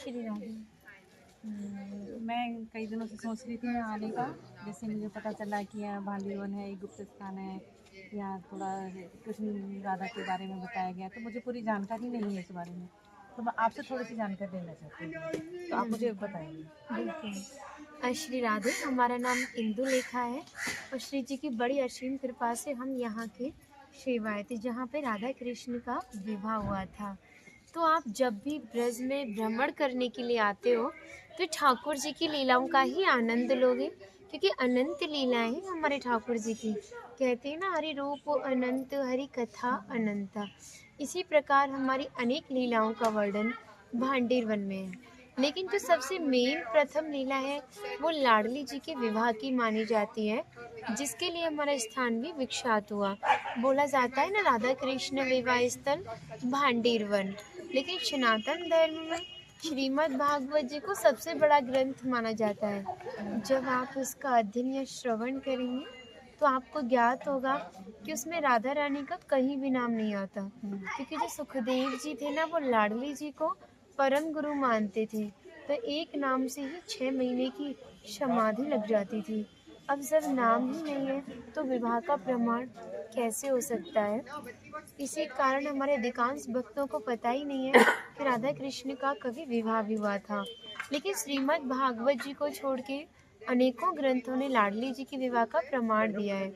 श्री राधे। मैं कई दिनों से सोच रही थी यहाँ आने का। जैसे मुझे पता चला कि यहाँ भांडी वन है, एक गुप्त स्थान है, यहाँ थोड़ा कृष्ण राधा के बारे में बताया गया, तो मुझे पूरी जानकारी नहीं है इस बारे में, तो मैं आपसे थोड़ी सी जानकारी लेना चाहती हूँ, तो आप मुझे बताइए। बिल्कुल। श्री राधे, हमारा नाम इंदु लेखा है और श्री जी की बड़ी असीम कृपा से हम यहाँ के सेवाएं थे जहाँ पे राधा कृष्ण का विवाह हुआ था। तो आप जब भी ब्रज में भ्रमण करने के लिए आते हो तो ठाकुर जी की लीलाओं का ही आनंद लोगे, क्योंकि अनंत लीलाएं हैं हमारे ठाकुर जी की। कहते हैं ना, हरि रूप अनंत हरि कथा अनंता। इसी प्रकार हमारी अनेक लीलाओं का वर्णन भांडीर वन में है। लेकिन जो सबसे मेन प्रथम लीला है वो लाडली जी के विवाह की मानी जाती है, जिसके लिए हमारा स्थान भी विख्यात हुआ। बोला जाता है ना, राधा कृष्ण विवाह स्थल भांडीर वन। लेकिन सनातन धर्म में श्रीमद् भागवत जी को सबसे बड़ा ग्रंथ माना जाता है। जब आप उसका अध्ययन या श्रवण करेंगे तो आपको ज्ञात होगा कि उसमें राधा रानी का कहीं भी नाम नहीं आता, क्योंकि जो सुखदेव जी थे ना, वो लाडली जी को परम गुरु मानते थे। तो एक नाम से ही 6 महीने की समाधि लग जाती थी। अब जब नाम ही नहीं है तो विवाह का प्रमाण कैसे हो सकता है? इसी कारण हमारे अधिकांश भक्तों को पता ही नहीं है कि राधा कृष्ण का कभी विवाह भी हुआ था। लेकिन श्रीमद् भागवत जी को छोड़ के अनेकों ग्रंथों ने लाडली जी के विवाह का प्रमाण दिया है,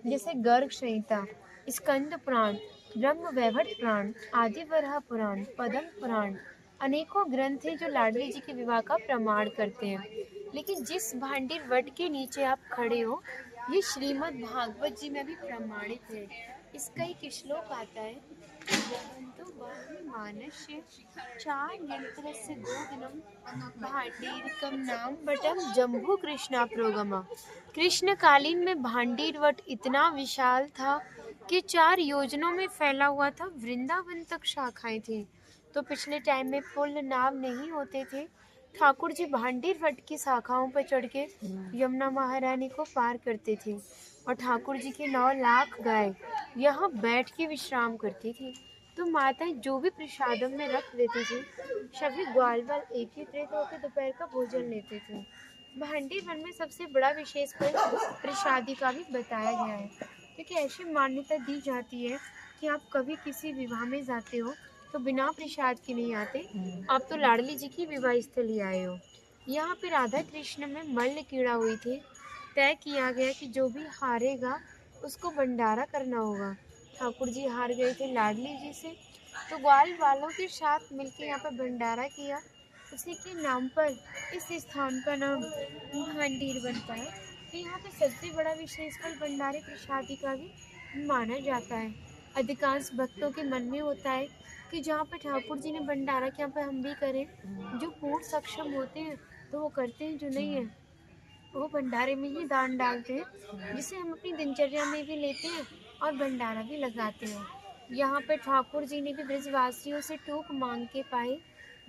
जैसे गर्ग संहिता, स्कंद पुराण, ब्रह्म वैवर्त पुराण, आदि वराह पुराण, पद्म पुराण। अनेकों ग्रंथ हैं जो लाडली जी के विवाह का प्रमाण करते हैं। लेकिन जिस भांडीर वट के नीचे आप खड़े हो, ये श्रीमद् भागवत जी में भी प्रमाणित है। इसका एक श्लोक आता है, वहन्तु मानस्य चार यंत्रस्य गोदिनम भांडीरकम नाम बटम जम्बू कृष्णा प्रोगमा। कृष्णकालीन में भांडीर वट इतना विशाल था कि 4 योजनों में फैला हुआ था। वृंदावन तक शाखाएं थी। तो पिछले टाइम में पुल नाव नहीं होते थे। ठाकुर जी भांडीर वट की शाखाओं पर चढ़ के यमुना महारानी को पार करते थे और ठाकुर जी की 9 लाख गाय यहाँ बैठ के विश्राम करती थी। तो माताएं जो भी प्रसादम में रख देती थी, सभी ग्वाल बाल एकत्रित होकर दोपहर का भोजन लेते थे। भांडी वन में सबसे बड़ा विशेष प्रसादी का भी बताया गया है, क्योंकि ऐसी मान्यता दी जाती है कि आप कभी किसी विवाह में जाते हो तो बिना प्रसाद के नहीं आते, आप तो लाडली जी की विवाह स्थल ही आए हो। यहाँ पे राधा कृष्ण में मल्ल कीड़ा हुई थी। तय किया गया कि जो भी हारेगा उसको भंडारा करना होगा। ठाकुर जी हार गए थे लाडली जी से, तो ग्वाल वालों के साथ मिलकर यहाँ पर भंडारा किया। उसी के नाम पर इस स्थान का नाम भांडीर बनता है। तो यहाँ पे सबसे बड़ा विशेष फल भंडारे प्रसादी का भी माना जाता है। अधिकांश भक्तों के मन में होता है कि जहाँ पे ठाकुर जी ने भंडारा के यहाँ पे हम भी करें। जो पूर्ण सक्षम होते हैं तो वो करते हैं, जो नहीं है वो भंडारे में ही दान डालते हैं, जिसे हम अपनी दिनचर्या में भी लेते हैं और भंडारा भी लगाते हैं। यहाँ पे ठाकुर जी ने भी ब्रजवासियों से टूक मांग के पाए,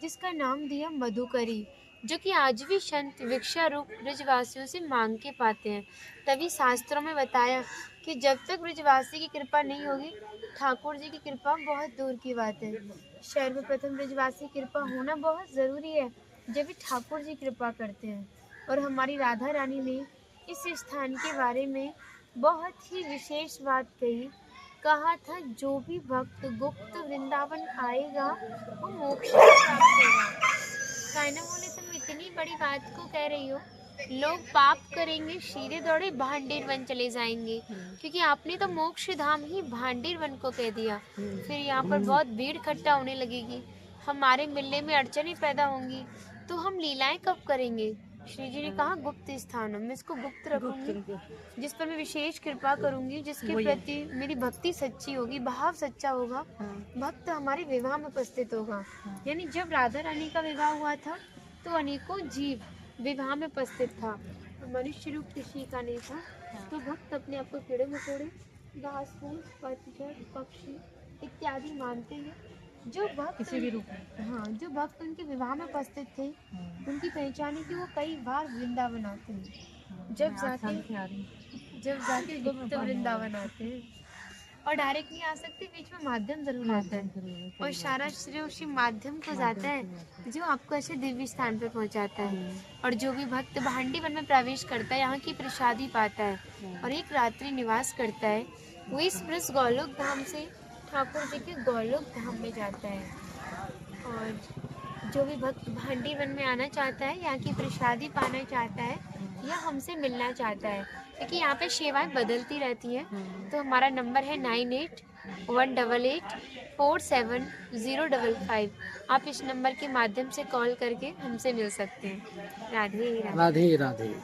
जिसका नाम दिया मधुकरी, जो कि आज भी संत भिक्षा रूप ब्रजवासियों से मांग के पाते हैं। तभी शास्त्रों में बताया कि जब तक ब्रजवासी की कृपा नहीं होगी, ठाकुर जी की कृपा बहुत दूर की बात है। सर्वप्रथम ब्रजवासी कृपा होना बहुत ज़रूरी है, जब भी ठाकुर जी कृपा करते हैं। और हमारी राधा रानी ने इस स्थान के बारे में बहुत ही विशेष बात कही। कहा था, जो भी भक्त गुप्त वृंदावन आएगा वो मोक्ष को प्राप्त होगा। कहना बोले तुम इतनी बड़ी बात को कह रही हो, लोग पाप करेंगे सीधे दौड़े भांडीर वन चले जाएंगे, क्योंकि आपने तो मोक्ष धाम ही भांडीर वन को कह दिया। फिर यहाँ पर बहुत भीड़ इकट्ठा होने लगेगी, हमारे मिलने में अड़चनें पैदा होंगी, तो हम लीलाएं कब करेंगे? श्री जी ने कहा, गुप्त स्थानों में इसको गुप्त रखूंगी, जिस पर मैं विशेष कृपा करूंगी, जिसके प्रति मेरी भक्ति सच्ची होगी, भाव सच्चा होगा, भक्त हमारे विवाह में उपस्थित होगा। यानी जब राधा रानी का विवाह हुआ था तो अनेकों जीव विवाह में उपस्थित था, मनुष्य रूप किसी का नहीं था। तो भक्त अपने आप को कीड़े मकोड़े, घास फूस, पतझड़, पक्षी इत्यादि मानते हैं। जो भक्त किसी भी रूप में, हाँ, जो भक्त उनके विवाह में उपस्थित थे, उनकी पहचान है कि वो कई बार वृंदावन आते हैं। जब जाके गुप्त वृंदावन आते हैं। और डायरेक्ट नहीं आ सकते, बीच में माध्यम जरूर आता है। जरूर है, और सही सारा श्रेय उसी माध्यम को जाता है जो आपको ऐसे दिव्य स्थान पे पहुंचाता है। और जो भी भक्त भांडी वन में प्रवेश करता है, यहाँ की प्रसादी पाता है और एक रात्रि निवास करता है, वो इस ब्रज गोलोक धाम से ठाकुर जी के गोलोक धाम में जाता है। और जो भी भक्त भांडी वन में आना चाहता है, यहाँ की प्रसादी पाना चाहता है या हमसे मिलना चाहता है, क्योंकि यहाँ पे सेवाएं बदलती रहती हैं, तो हमारा नंबर है 9818847055। आप इस नंबर के माध्यम से कॉल करके हमसे मिल सकते हैं। राधे राधे। राधे राधे।